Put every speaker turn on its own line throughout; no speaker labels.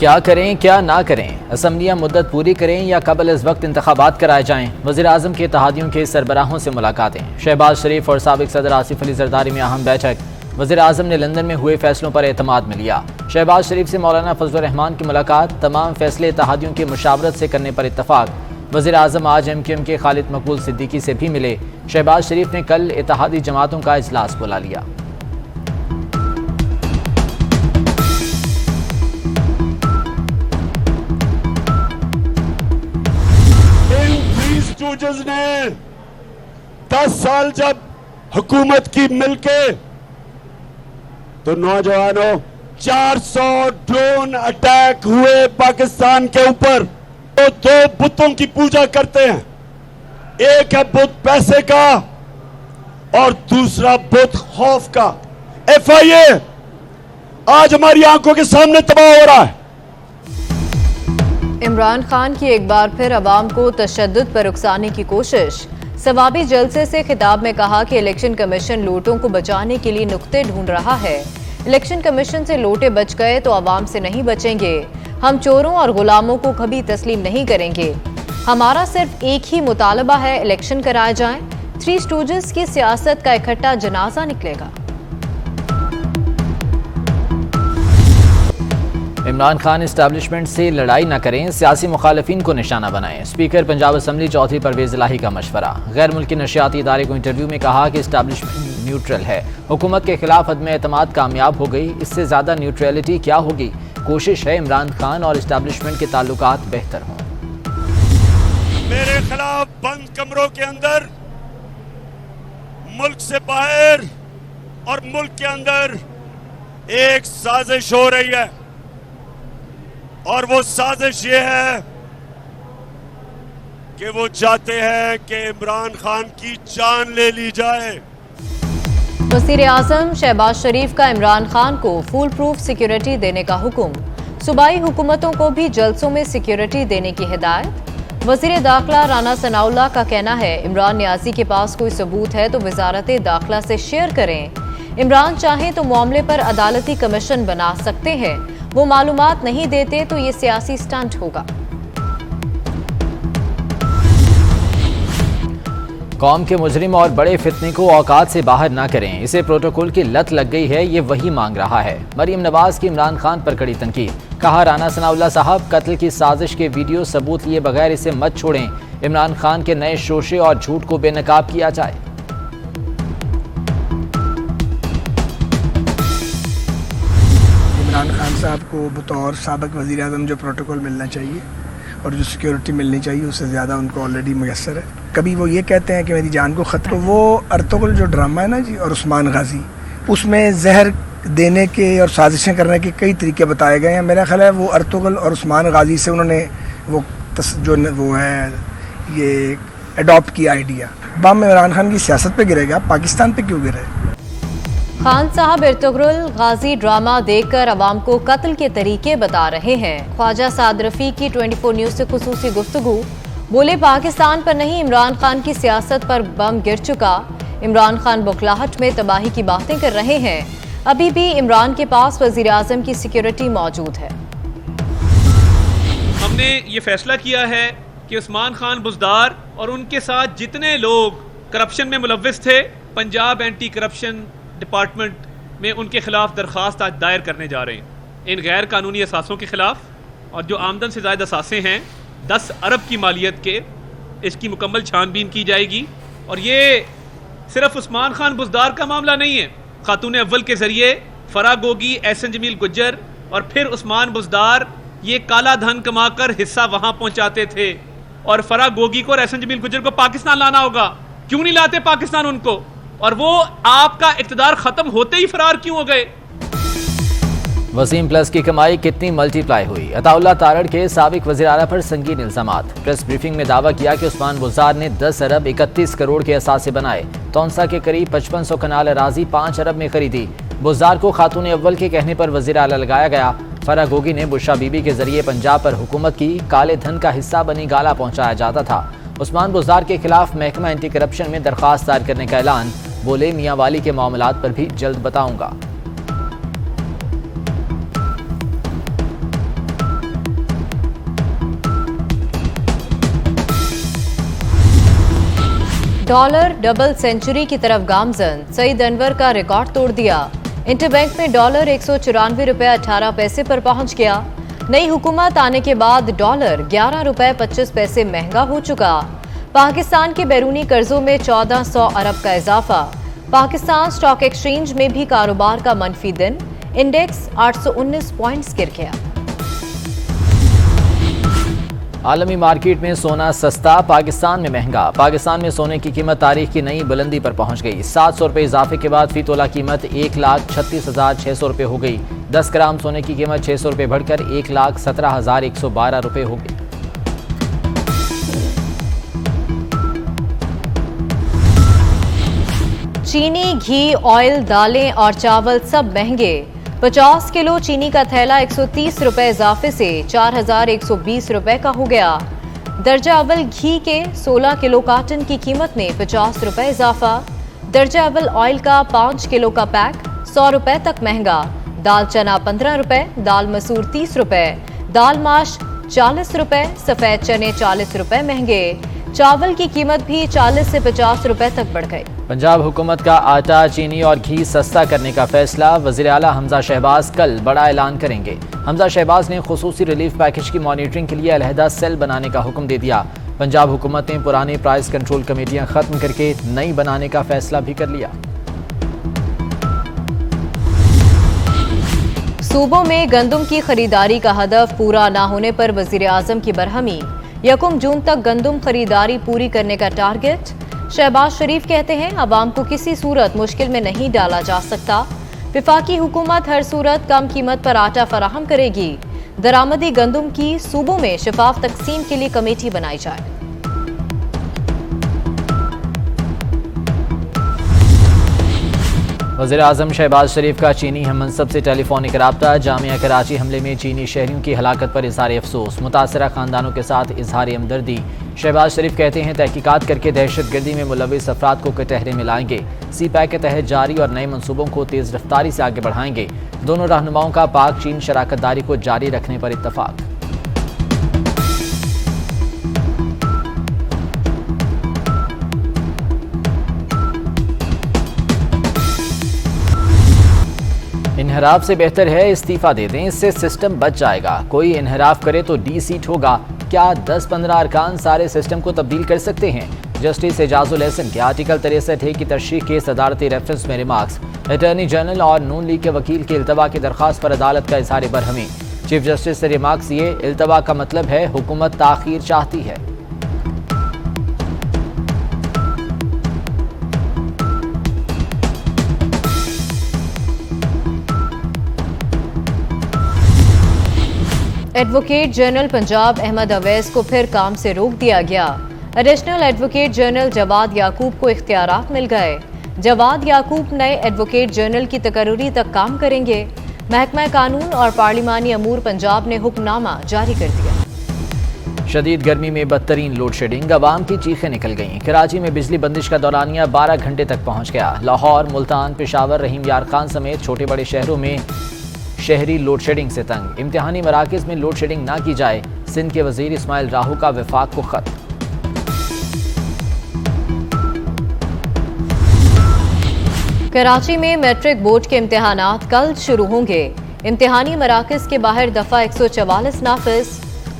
क्या करें क्या ना करें, असम्बलियाँ मुद्दत पूरी करें या कबल इस वक्त इंतखाबात कराए जाएं। वज़ीर आज़म के इत्तेहादियों के सरबराहों से मुलाकातें। शहबाज शरीफ और साबिक सदर आसिफ अली जरदारी में अहम बैठक। वज़ीर आज़म ने लंदन में हुए फैसलों पर एतमाद में लिया। शहबाज शरीफ से मौलाना फजलुर रहमान की मुलाकात। तमाम फैसले इत्तेहादियों की मुशावरत से करने पर इत्तफाक। वज़ीर आज़म आज MQM के खालिद मकबूल सिद्दीकी से भी मिले। शहबाज शरीफ ने कल इत्तेहादी जमातों का इजलास बुला लिया।
स्टूडेंट्स ने 10 साल जब हुकूमत की मिलके तो नौजवानों 400 ड्रोन अटैक हुए पाकिस्तान के ऊपर। तो 2 बुतों की पूजा करते हैं, एक है बुत पैसे का और दूसरा बुत खौफ का। FIA आज हमारी आंखों के सामने तबाह हो रहा है।
इमरान खान की एक बार फिर अवाम को तशद्दुद पर उकसाने की कोशिश। सवाबी जलसे से खिताब में कहा कि इलेक्शन कमीशन लोटों को बचाने के लिए नुक्ते ढूंढ रहा है। इलेक्शन कमीशन से लोटे बच गए तो अवाम से नहीं बचेंगे। हम चोरों और गुलामों को कभी तस्लीम नहीं करेंगे। हमारा सिर्फ एक ही मुतालबा है, इलेक्शन कराए जाएं। 3 स्टूडेंट्स की सियासत का इकट्ठा जनाजा निकलेगा।
इमरान खान इस्टेब्लिशमेंट से लड़ाई न करें, सियासी मुखालफिन को निशाना बनाएं। स्पीकर पंजाब असम्बली चौधरी परवेज इलाही का मशवरा। गैर मुल्की नशियाती इदारे को इंटरव्यू में कहा कि इस्टेब्लिशमेंट न्यूट्रल है। हुकूमत के खिलाफ अदम एतमाद कामयाब हो गई, इससे ज़्यादा न्यूट्रलिटी क्या होगी। कोशिश है इमरान खान और इस्टेब्लिशमेंट के ताल्लुकात बेहतर हों।
मेरे खिलाफ बंद कमरों के अंदर, मुल्क से बाहर और मुल्क के अंदर एक साजिश हो रही है और वो साजिश ये है कि वो चाहते हैं कि इमरान खान की जान ले ली जाए।
वज़ीर आज़म शहबाज शरीफ का इमरान खान को फुल प्रूफ सिक्योरिटी देने का हुक्म। सूबाई हुकूमतों को भी जलसों में सिक्योरिटी देने की हिदायत। वज़ीर दाखिला राना सनाउल्लाह का कहना है, इमरान नियाज़ी के पास कोई सबूत है तो वजारत दाखिला से शेयर करें। इमरान चाहें तो मामले पर अदालती कमीशन बना सकते हैं। वो मालूमात नहीं देते तो ये सियासी स्टंट होगा।
कौम के मुजरिम और बड़े फितने को औकात से बाहर ना करें, इसे प्रोटोकॉल की लत लग गई है, ये वही मांग रहा है। मरीम नवाज की इमरान खान पर कड़ी तनकीद। कहा, राना सनाउल्लाह साहब कत्ल की साजिश के वीडियो सबूत लिए बगैर इसे मत छोड़ें। इमरान खान के नए शोशे और झूठ को बेनकाब किया जाए।
इमरान खान साहब को बतौर साबिक वज़ीर आज़म जो प्रोटोकॉल मिलना चाहिए और जो सिक्योरिटी मिलनी चाहिए उससे ज़्यादा उनको ऑलरेडी मैसर है। कभी वो ये कहते हैं कि मेरी जान को ख़तरा। वो अर्तुगरुल जो ड्रामा है ना जी, और उस्मान गाजी, उसमें जहर देने के और साजिशें करने के कई तरीके बताए गए हैं। मेरा ख्याल है वो अर्तुगरुल और उस्मान गाजी से उन्होंने वो है ये अडॉप्ट किया आइडिया। बम इमरान खान की सियासत पे गिरेगा, पाकिस्तान पे क्यों गिरे?
खान साहब अर्तुगरुल गाजी ड्रामा देखकर अवाम को कत्ल के तरीके बता रहे हैं। ख्वाजा साद रफ़ी की 24 न्यूज़ से खुसूसी गुफ्तगू। बोले, पाकिस्तान पर नहीं इमरान खान की सियासत पर बम गिर चुका। इमरान खान बुखलाहट में तबाही की बातें कर रहे हैं। अभी भी इमरान के पास वज़ीर आज़म की सिक्योरिटी मौजूद है।
हमने ये फैसला किया है कि उस्मान खान बुज़दार और उनके साथ जितने लोग करप्शन में मुलव्विस थे, पंजाब एंटी करप्शन डिपार्टमेंट में उनके खिलाफ दरख्वास्त आज दायर करने जा रहे हैं। इन गैर कानूनी असासों के खिलाफ, और जो आमदन से ज़ायद असासे हैं 10 अरब की मालियत के, इसकी मुकम्मल छानबीन की जाएगी। और ये सिर्फ उस्मान खान बुज़दार का मामला नहीं है। खातून अव्वल के ज़रिए फराह गोगी, एहसन जमील गुज्जर और फिर उस्मान बुज़दार ये काला धन कमाकर हिस्सा वहाँ पहुँचाते थे। और फराह गोगी को और एहसन जमील गुज्जर को पाकिस्तान लाना होगा। क्यों नहीं लाते पाकिस्तान उनको? और वो आपका इक़्तिदार खत्म होते ही फरार क्यों हो गए?
वसीम प्लस की कमाई कितनी मल्टीप्लाई हुई? अताउल्लाह तारड़ के साबिक वज़ीर आला पर संगीन इल्ज़ामात। प्रेस ब्रीफिंग में दावा किया कि उस्मान बुज़दार ने 10 अरब 31 करोड़ के असासे बनाए। तौंसा के करीब 5500 कनाल अराजी 5 अरब में खरीदी। बुज़दार को खातून अव्वल के कहने पर वज़ीर आला लगाया गया। फराह गोगी ने बुशरा बीबी के जरिए पंजाब पर हुकूमत की काले धन का हिस्सा बनी गाला पहुंचाया जाता था। उस्मान बुज़दार के खिलाफ महकमा एंटी करप्शन में दरख्वास्त दायर करने का ऐलान। बोले, मियां वाली के मामलात पर भी जल्द बताऊंगा।
डॉलर डबल सेंचुरी की तरफ गामजन, सईद अनवर का रिकॉर्ड तोड़ दिया। इंटरबैंक में डॉलर 194 रुपए 18 पैसे पर पहुंच गया। नई हुकूमत आने के बाद डॉलर 11 रुपए 25 पैसे महंगा हो चुका। पाकिस्तान के बैरूनी कर्जों में 1400 अरब का इजाफा। पाकिस्तान स्टॉक एक्सचेंज में भी कारोबार का मनफी दिन, इंडेक्स 819 पॉइंट्स गिर गया।
आलमी मार्केट में सोना सस्ता, पाकिस्तान में महंगा। पाकिस्तान में सोने की कीमत तारीख की नई बुलंदी पर पहुंच गई। 700 रुपये इजाफे के बाद फी तोला कीमत 1,36,600 रुपये हो गई। 10 ग्राम सोने की कीमत 600 रुपये बढ़कर 1,17,112 रुपये हो गई।
चीनी, घी, ऑयल, दालें और चावल सब महंगे। 50 किलो चीनी का थैला 130 रुपए इजाफे से 4,120 रुपए का हो गया। दर्जा अव्वल घी के 16 किलो कार्टन की कीमत में 50 रुपए इजाफा। दर्जा अव्वल ऑयल का 5 किलो का पैक 100 रुपए तक महंगा। दाल चना 15 रुपए, दाल मसूर 30 रुपए, दाल माश 40 रुपए, सफेद चने 40 रुपए महंगे। चावल की कीमत भी 40 से 50 रुपए तक बढ़ गई।
पंजाब हुकूमत का आटा, चीनी और घी सस्ता करने का फैसला। वज़ीर आला हमजा शहबाज कल बड़ा ऐलान करेंगे। हमजा शहबाज ने खुसूसी रिलीफ पैकेज की मॉनिटरिंग के लिए अलहदा सेल बनाने का हुक्म दे दिया। पंजाब हुकूमत ने पुराने प्राइस कंट्रोल कमेटियां खत्म करके नई बनाने का फैसला भी कर लिया।
सूबों में गंदम की खरीदारी का हदफ पूरा न होने पर वज़ीर आज़म की बरहमी। 1 जून तक गंदम खरीदारी पूरी करने का टारगेट। शहबाज शरीफ कहते हैं अवाम को किसी सूरत मुश्किल में नहीं डाला जा सकता। विफाकी हुकूमत हर सूरत कम कीमत पर आटा फराहम करेगी। दरामदी गंदम की सूबों में शफाफ तकसीम के लिए कमेटी बनाई जाए।
वज़ीर आज़म शहबाज शरीफ का चीनी हम मनसब से टेलीफोनिक राब्ता। जामिया कराची हमले में चीनी शहरियों की हलाकत पर इज़हार अफसोस। मुतासरा खानदानों के साथ इज़हार हमदर्दी। शहबाज शरीफ कहते हैं तहकीकात करके दहशत गर्दी में मुलविस अफराद को कटहरे में लाएंगे। सी पैक के तहत जारी और नए मनसूबों को तेज़ रफ्तारी से आगे बढ़ाएंगे। दोनों रहनुमाओं का पाक चीन शराकत दारी को जारी रखने पर इत्तफाक। इन्हराफ से बेहतर है इस्तीफा दे दें, इससे सिस्टम बच जाएगा। कोई इन्हराफ करे तो डी सीट होगा। क्या 10-15 अरकान सारे सिस्टम को तब्दील कर सकते हैं? जस्टिस एजाजुल एहसन के आर्टिकल 63 की तरशीह के सदारती रेफरेंस में रिमार्क्स। अटॉर्नी जनरल और नून लीग के वकील की इल्तवा की दरख्वास्त पर अदालत का इज़हार बरहमी। चीफ जस्टिस से रिमार्क्स ये, इल्तवा का मतलब है हुकूमत ताखीर चाहती है।
एडवोकेट जनरल पंजाब अहमद अवैस को फिर काम से रोक दिया गया। एडिशनल एडवोकेट जनरल जवाद याकूब को इख्तियारात मिल गए। जवाद याकूब नए एडवोकेट जनरल की तकर्री तक काम करेंगे। महकमा कानून और पार्लिमानी अमूर पंजाब ने हुक्मनामा जारी कर दिया।
शदीद गर्मी में बदतरीन लोड शेडिंग, अवाम की चीखें निकल गईं। कराची में बिजली बंदिश का दौरानिया 12 घंटे तक पहुंच गया। लाहौर, मुल्तान, पेशावर, रहीम यार खान समेत छोटे बड़े शहरों में शहरी लोड शेडिंग से तंग। इम्तिहानी मराकज़ में लोड शेडिंग ना की जाए, सिंध के वजीर इस्माइल राहू का वफाक को खत।
कराची में मैट्रिक बोर्ड के इम्तिहानात कल शुरू होंगे। इम्तिहानी मराकज़ के बाहर दफा 144 नाफिज।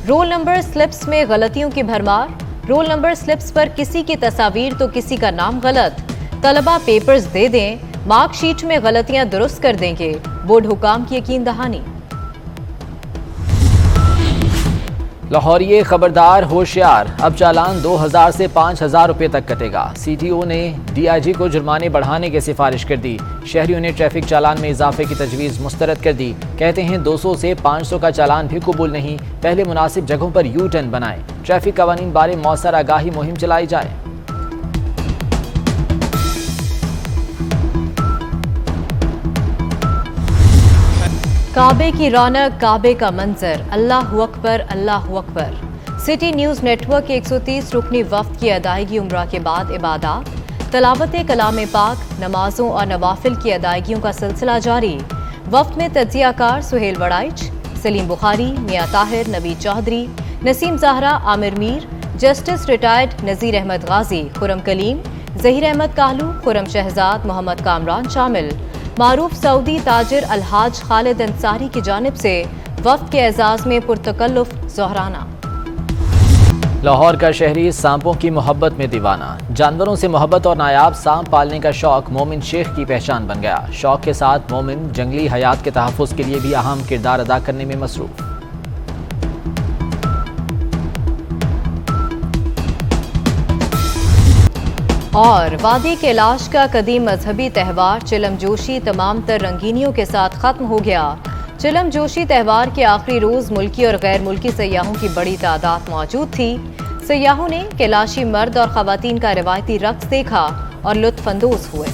रोल नंबर स्लिप्स में गलतियों की भरमार। रोल नंबर स्लिप्स पर किसी की तस्वीर तो किसी का नाम गलत। तलबा पेपर्स दे दें, मार्कशीट में गलतियां दुरुस्त कर देंगे। बोर्ड हुकाम की यकीन दहानी।
लाहौरिये खबरदार, होशियार, अब चालान 2000 से 5000 रुपये तक कटेगा। CTO ने DIG को जुर्माने बढ़ाने की सिफारिश कर दी। शहरियों ने ट्रैफिक चालान में इजाफे की तजवीज़ मुस्तरद कर दी। कहते हैं 200 से 500 का चालान भी कबूल नहीं, पहले मुनासिब जगहों पर यू टर्न बनाएं। ट्रैफिक कवानीन बारे मौसर आगाही मुहिम चलाई जाए।
काबे की रौनक, काबे का मंजर, अल्लाहु अकबर, अल्लाहु अकबर। सिटी न्यूज़ नेटवर्क के 130 रुकनी वफ्द की अदायगी उम्रा के बाद इबादत, तलावत कलाम पाक, नमाजों और नवाफिल की अदायगियों का सिलसिला जारी। वफ्द में तज्जियाकार सुहेल वड़ाइच, सलीम बुखारी, मियां ताहिर, नवीद चौधरी, नसीम ज़हरा, आमिर मीर, जस्टिस रिटायर्ड नज़ीर अहमद गाजी, खुरम कलीम, ज़हीर अहमद काहलू, खुरम शहजाद, मोहम्मद कामरान शामिल। मारूफ सऊदी ताजिर अलहाज खालिद अंसारी की जानिब से वफ्द के एजाज में पुरतकल्लुफ ज़ोहराना।
लाहौर का शहरी सांपों की मोहब्बत में दीवाना। जानवरों से मोहब्बत और नायाब सांप पालने का शौक मोमिन शेख की पहचान बन गया। शौक के साथ मोमिन जंगली हयात के तहफ़्फ़ुज़ के लिए भी अहम किरदार अदा करने में मसरूफ़।
और वादी कैलाश का कदीम मजहबी त्यौहार चिलम जोशी तमाम तर रंगीनियों के साथ खत्म हो गया। चिलम जोशी त्यौहार के आखिरी रोज मुल्की और गैर मुल्की सयाहों की बड़ी तादाद मौजूद थी। सयाहों ने कैलाशी मर्द और खवातीन का रिवायती रक्स देखा और लुत्फ अंदोज हुए।